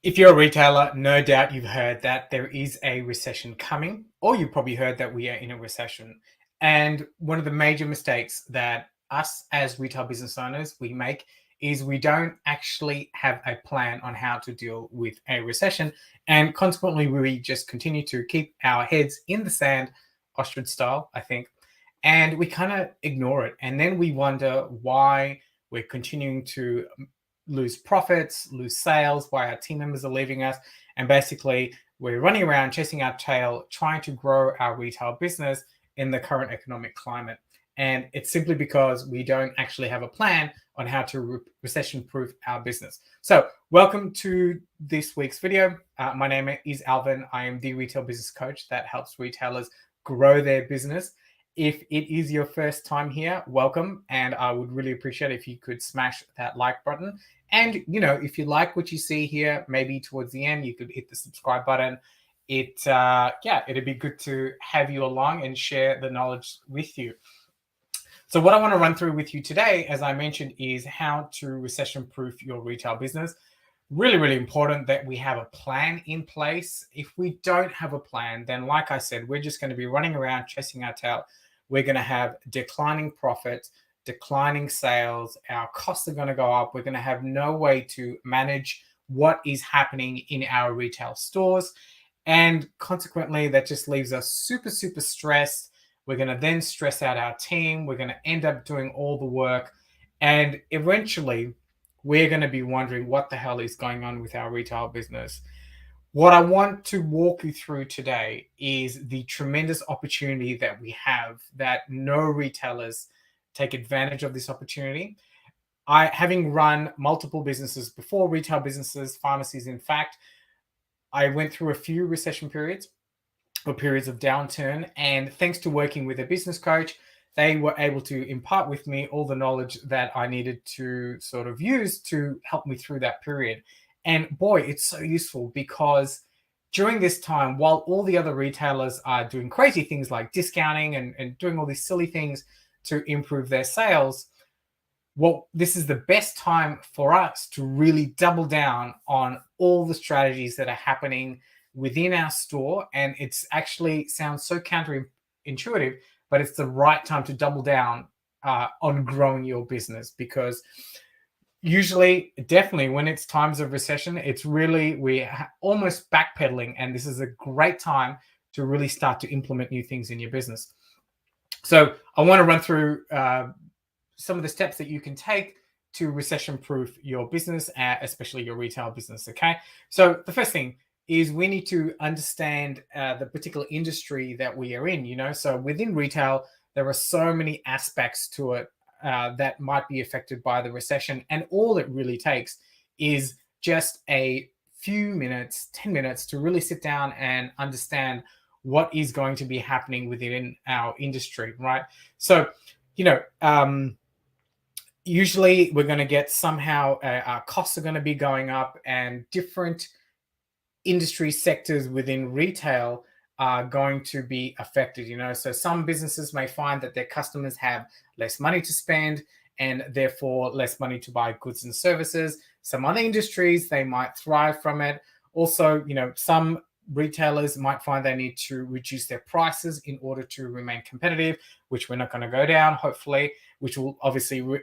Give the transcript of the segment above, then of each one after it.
If you're a retailer, no doubt you've heard that there is a recession coming, or you probably heard that we are in a recession. And one of the major mistakes that us as retail business owners we make is we don't actually have a plan on how to deal with a recession. And consequently, we just continue to keep our heads in the sand, ostrich style, I think, and we kind of ignore it. And then we wonder why we're continuing to lose profits, lose sales, why our team members are leaving us. And basically, we're running around chasing our tail, trying to grow our retail business in the current economic climate. And it's simply because we don't actually have a plan on how to recession proof our business. So, welcome to this week's video. My name is Alvin. I am the retail business coach that helps retailers grow their business. If it is your first time here, welcome. And I would really appreciate if you could smash that like button. And, if you like what you see here, maybe towards the end, you could hit the subscribe button. It'd be good to have you along and share the knowledge with you. So what I want to run through with you today, as I mentioned, is how to recession-proof your retail business. Really, really important that we have a plan in place. If we don't have a plan, then like I said, we're just going to be running around chasing our tail. We're going to have declining profits, declining sales. Our costs are going to go up. We're going to have no way to manage what is happening in our retail stores. And consequently, that just leaves us super, super stressed. We're going to then stress out our team. We're going to end up doing all the work. And eventually, we're going to be wondering what the hell is going on with our retail business. What I want to walk you through today is the tremendous opportunity that we have, that no retailers take advantage of this opportunity. Having run multiple businesses before, retail businesses, pharmacies, in fact, I went through a few recession periods or periods of downturn. And thanks to working with a business coach, they were able to impart with me all the knowledge that I needed to sort of use to help me through that period. And boy, it's so useful because during this time, while all the other retailers are doing crazy things like discounting and doing all these silly things to improve their sales, well, this is the best time for us to really double down on all the strategies that are happening within our store. And it's actually sounds so counterintuitive, but it's the right time to double down on growing your business, because usually, definitely when it's times of recession, it's really almost backpedaling, and this is a great time to really start to implement new things in your business. So I want to run through some of the steps that you can take to recession proof your business, especially your retail business. Okay, so the first thing is we need to understand the particular industry that we are in. So within retail, there are so many aspects to it that might be affected by the recession. And all it really takes is just a few minutes, 10 minutes, to really sit down and understand what is going to be happening within our industry, right? So, usually we're going to get somehow our costs are going to be going up, and different industry sectors within retail are going to be affected. So some businesses may find that their customers have less money to spend and therefore less money to buy goods and services. Some other industries, they might thrive from it. Also, some retailers might find they need to reduce their prices in order to remain competitive, which we're not going to go down, hopefully, which will obviously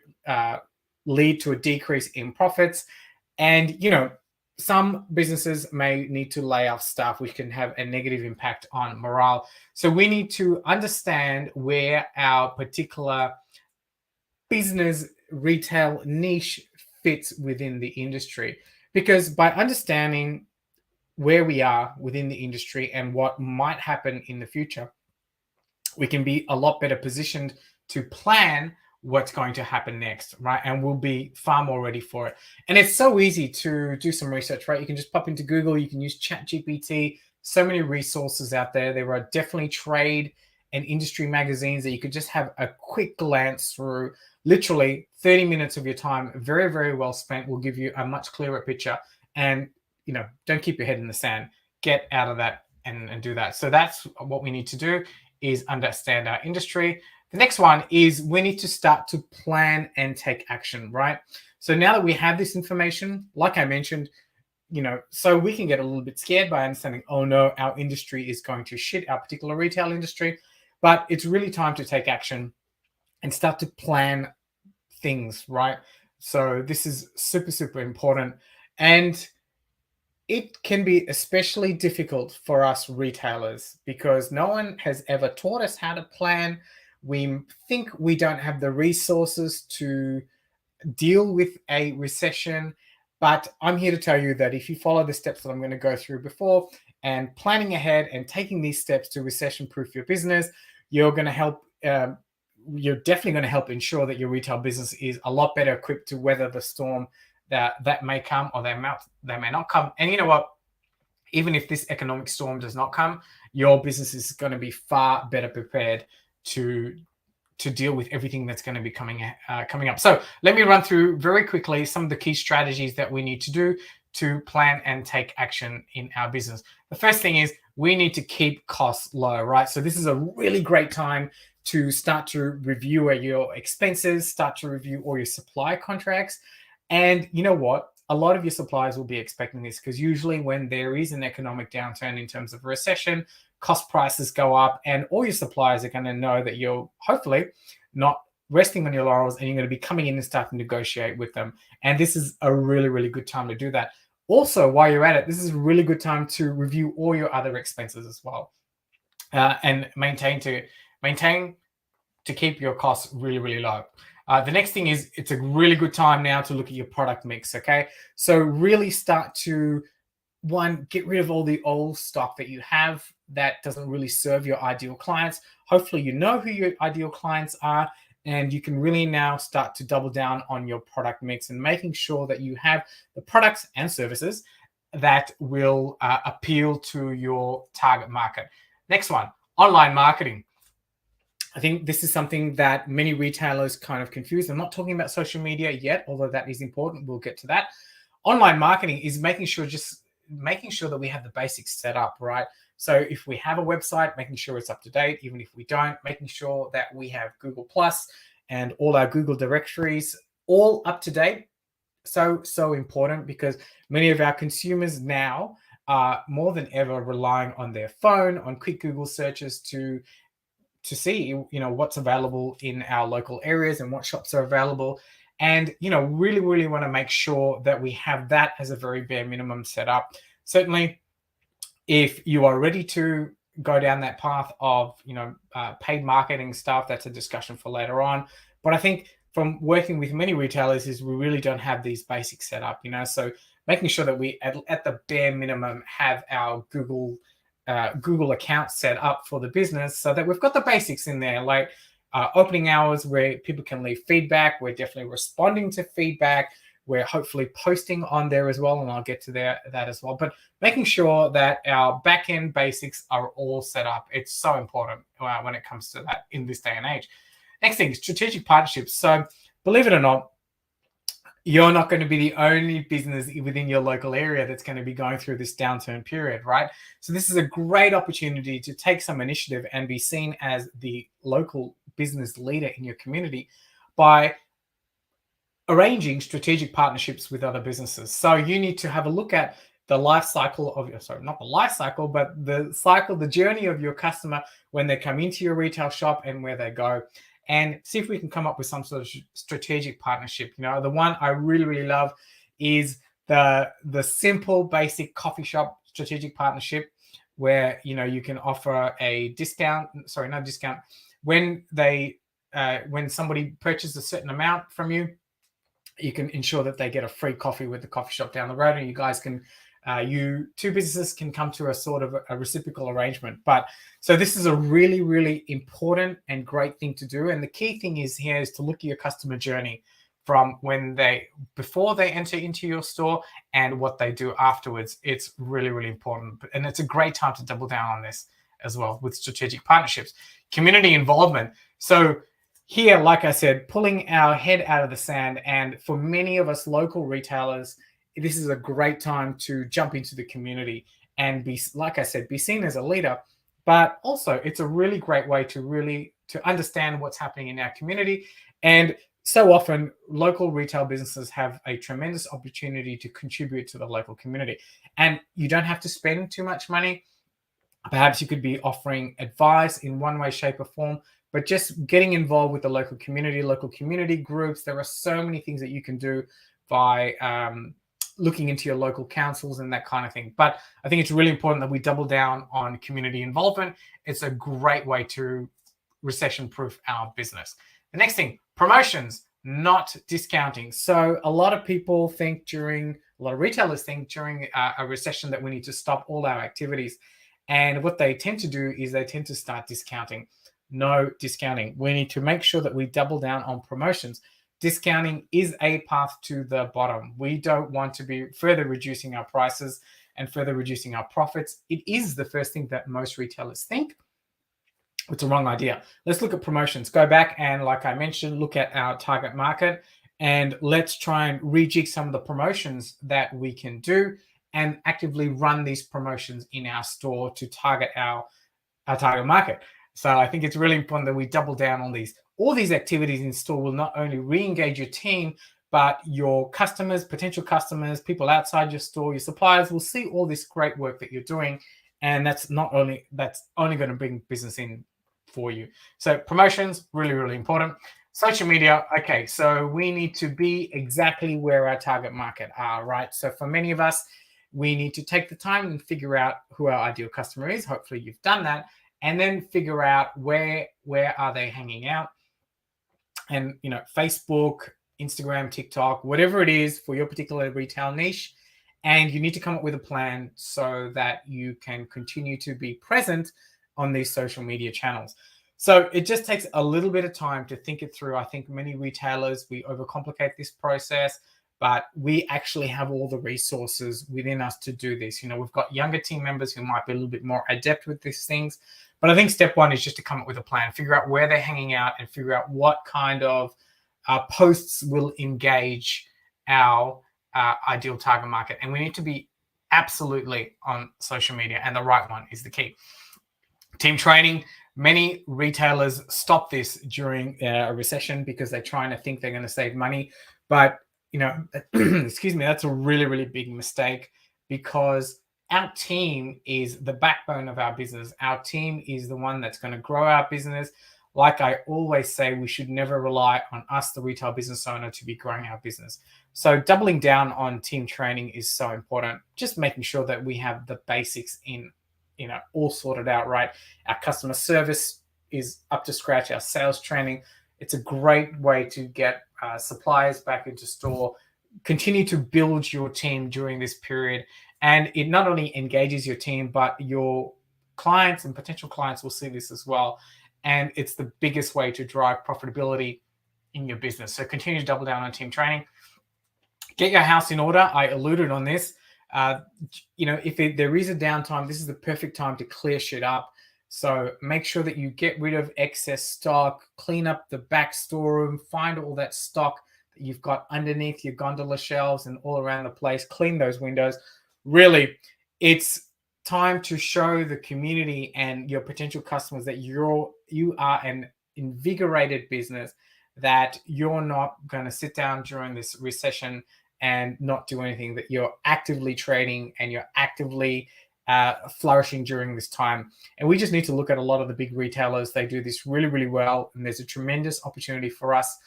lead to a decrease in profits. And some businesses may need to lay off staff, which can have a negative impact on morale. So we need to understand where our particular business retail niche fits within the industry. Because by understanding where we are within the industry and what might happen in the future, we can be a lot better positioned to plan what's going to happen next, right? And we'll be far more ready for it. And it's so easy to do some research, right? You can just pop into Google, you can use ChatGPT, so many resources out there. There are definitely trade and industry magazines that you could just have a quick glance through. Literally 30 minutes of your time, very, very well spent, will give you a much clearer picture. And, don't keep your head in the sand. Get out of that and do that. So that's what we need to do, is understand our industry. The next one is we need to start to plan and take action, right? So now that we have this information, like I mentioned, so we can get a little bit scared by understanding, oh no, our industry is going to shit, our particular retail industry. But it's really time to take action and start to plan things, right? So this is super, super important. And it can be especially difficult for us retailers because no one has ever taught us how to plan. We think we don't have the resources to deal with a recession. But I'm here to tell you that if you follow the steps that I'm going to go through before and planning ahead and taking these steps to recession proof your business, you're going to help. You're definitely going to help ensure that your retail business is a lot better equipped to weather the storm that may come, or they may not come. And you know what? Even if this economic storm does not come, your business is going to be far better prepared to deal with everything that's going to be coming up. So let me run through very quickly some of the key strategies that we need to do to plan and take action in our business. The first thing is we need to keep costs low, right? So this is a really great time to start to review your expenses, start to review all your supply contracts. And you know what? A lot of your suppliers will be expecting this because usually when there is an economic downturn in terms of recession, cost prices go up, and all your suppliers are going to know that you're hopefully not resting on your laurels and you're going to be coming in and starting to negotiate with them. And this is a really, really good time to do that. Also, while you're at it, this is a really good time to review all your other expenses as well, and maintain to keep your costs really, really low. The next thing is it's a really good time now to look at your product mix. Okay, so really start to get rid of all the old stock that you have that doesn't really serve your ideal clients. Hopefully you know who your ideal clients are, and you can really now start to double down on your product mix and making sure that you have the products and services that will appeal to your target market. Next one, online marketing. I think this is something that many retailers kind of confuse. I'm not talking about social media yet, although that is important. We'll get to that. Online marketing is making sure that we have the basics set up, right? So if we have a website, making sure it's up to date. Even if we don't, making sure that we have Google Plus and all our Google directories all up to date. So important because many of our consumers now are more than ever relying on their phone, on quick Google searches to see what's available in our local areas and what shops are available. And really want to make sure that we have that as a very bare minimum setup. Certainly if you are ready to go down that path of paid marketing stuff, that's a discussion for later on. But I think from working with many retailers is we really don't have these basics set up, so making sure that we at the bare minimum have our Google account set up for the business so that we've got the basics in there, like opening hours where people can leave feedback. We're definitely responding to feedback. We're hopefully posting on there as well, and I'll get to that as well. But making sure that our back-end basics are all set up. It's so important when it comes to that in this day and age. Next thing, strategic partnerships. So believe it or not, you're not going to be the only business within your local area that's going to be going through this downturn period, right? So this is a great opportunity to take some initiative and be seen as the local business leader in your community by arranging strategic partnerships with other businesses. So you need to have a look at the life cycle of not the life cycle, but the journey of your customer when they come into your retail shop and where they go, and see if we can come up with some sort of strategic partnership. The one I really, really love is the simple, basic coffee shop strategic partnership where, you can offer a discount, no discount, when somebody purchases a certain amount from you, you can ensure that they get a free coffee with the coffee shop down the road, and you guys can you two businesses can come to a sort of a reciprocal arrangement. But so this is a really, really important and great thing to do. And the key thing is to look at your customer journey from before they enter into your store and what they do afterwards. It's really, really important. And it's a great time to double down on this as well with strategic partnerships. Community involvement. So here, like I said, pulling our head out of the sand. And for many of us local retailers, this is a great time to jump into the community and be seen as a leader. But also, it's a really great way to understand what's happening in our community and so often local retail businesses have a tremendous opportunity to contribute to the local community, and you don't have to spend too much money. Perhaps you could be offering advice in one way, shape, or form, but just getting involved with the local community groups. There are so many things that you can do by looking into your local councils and that kind of thing. But I think it's really important that we double down on community involvement. It's a great way to recession-proof our business. The next thing, promotions, not discounting. So a lot of people think a lot of retailers think during a recession that we need to stop all our activities. And what they tend to do is they tend to start discounting. No discounting. We need to make sure that we double down on promotions. Discounting is a path to the bottom. We don't want to be further reducing our prices and further reducing our profits. It is the first thing that most retailers think. It's a wrong idea. Let's look at promotions. Go back and, like I mentioned, look at our target market, and let's try and rejig some of the promotions that we can do and actively run these promotions in our store to target our target market. So I think it's really important that we double down on these. All these activities in store will not only re-engage your team, but your customers, potential customers, people outside your store, your suppliers will see all this great work that you're doing. And that's only going to bring business in for you. So promotions, really, really important. Social media, okay, so we need to be exactly where our target market are, right? So for many of us, we need to take the time and figure out who our ideal customer is. Hopefully you've done that. And then figure out where are they hanging out. And, Facebook, Instagram, TikTok, whatever it is for your particular retail niche. And you need to come up with a plan so that you can continue to be present on these social media channels. So it just takes a little bit of time to think it through. I think many retailers, we overcomplicate this process, but we actually have all the resources within us to do this. We've got younger team members who might be a little bit more adept with these things. But I think step one is just to come up with a plan, figure out where they're hanging out, and figure out what kind of posts will engage our ideal target market. And we need to be absolutely on social media, and the right one is the key. Team training. Many retailers stop this during a recession because they're trying to think they're going to save money. But, excuse me, that's a really, really big mistake, because our team is the backbone of our business. Our team is the one that's going to grow our business. Like I always say, we should never rely on us, the retail business owner, to be growing our business. So doubling down on team training is so important. Just making sure that we have the basics all sorted out, right? Our customer service is up to scratch, our sales training. It's a great way to get suppliers back into store. Continue to build your team during this period. And it not only engages your team, but your clients and potential clients will see this as well. And it's the biggest way to drive profitability in your business. So continue to double down on team training. Get your house in order. I alluded on this. If there is a downtime, this is the perfect time to clear shit up. So make sure that you get rid of excess stock, clean up the back storeroom, find all that stock that you've got underneath your gondola shelves and all around the place, clean those windows. Really, it's time to show the community and your potential customers that you are an invigorated business, that you're not going to sit down during this recession and not do anything, that you're actively trading and you're actively flourishing during this time. And we just need to look at a lot of the big retailers. They do this really, really well. And there's a tremendous opportunity for us,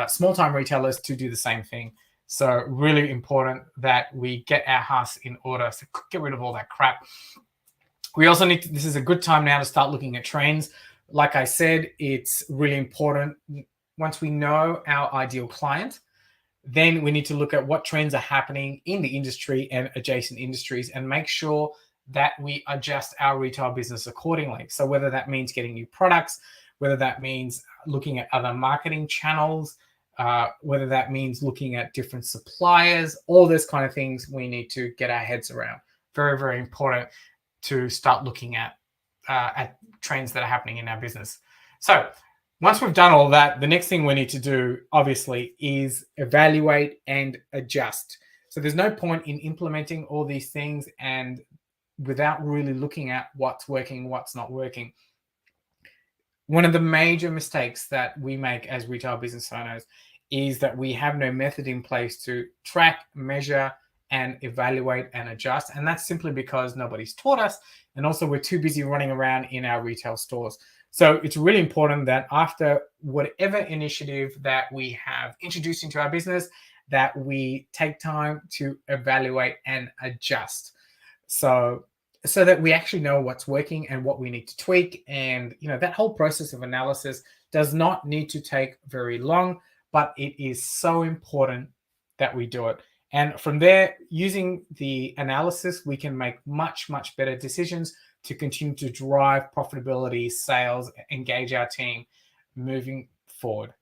small-time retailers, to do the same thing. So really important that we get our house in order. So get rid of all that crap. We also this is a good time now to start looking at trends. Like I said, it's really important. Once we know our ideal client, then we need to look at what trends are happening in the industry and adjacent industries and make sure that we adjust our retail business accordingly. So whether that means getting new products, whether that means looking at other marketing channels, whether that means looking at different suppliers, all those kind of things we need to get our heads around. Very, very important to start looking at trends that are happening in our business. So once we've done all that, the next thing we need to do, obviously, is evaluate and adjust. So there's no point in implementing all these things and without really looking at what's working, what's not working. One of the major mistakes that we make as retail business owners is that we have no method in place to track, measure, and evaluate and adjust. And that's simply because nobody's taught us. And also, we're too busy running around in our retail stores. So it's really important that after whatever initiative that we have introduced into our business, that we take time to evaluate and adjust. So so that we actually know what's working and what we need to tweak. And that whole process of analysis does not need to take very long, but it is so important that we do it. And from there, using the analysis, we can make much, much better decisions to continue to drive profitability, sales, engage our team moving forward.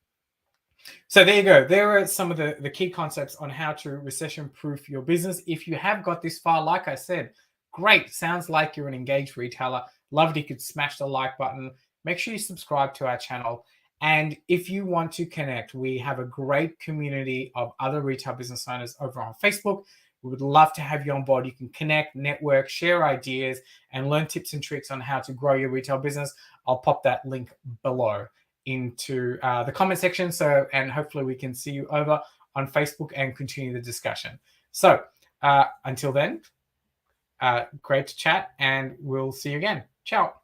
So there you go. There are some of the key concepts on how to recession proof your business. If you have got this far, like I said, great. Sounds like you're an engaged retailer. Love it if you could smash the like button. Make sure you subscribe to our channel. And if you want to connect, we have a great community of other retail business owners over on Facebook. We would love to have you on board. You can connect, network, share ideas, and learn tips and tricks on how to grow your retail business. I'll pop that link below into the comment section. And hopefully we can see you over on Facebook and continue the discussion. So until then, great to chat, and we'll see you again. Ciao.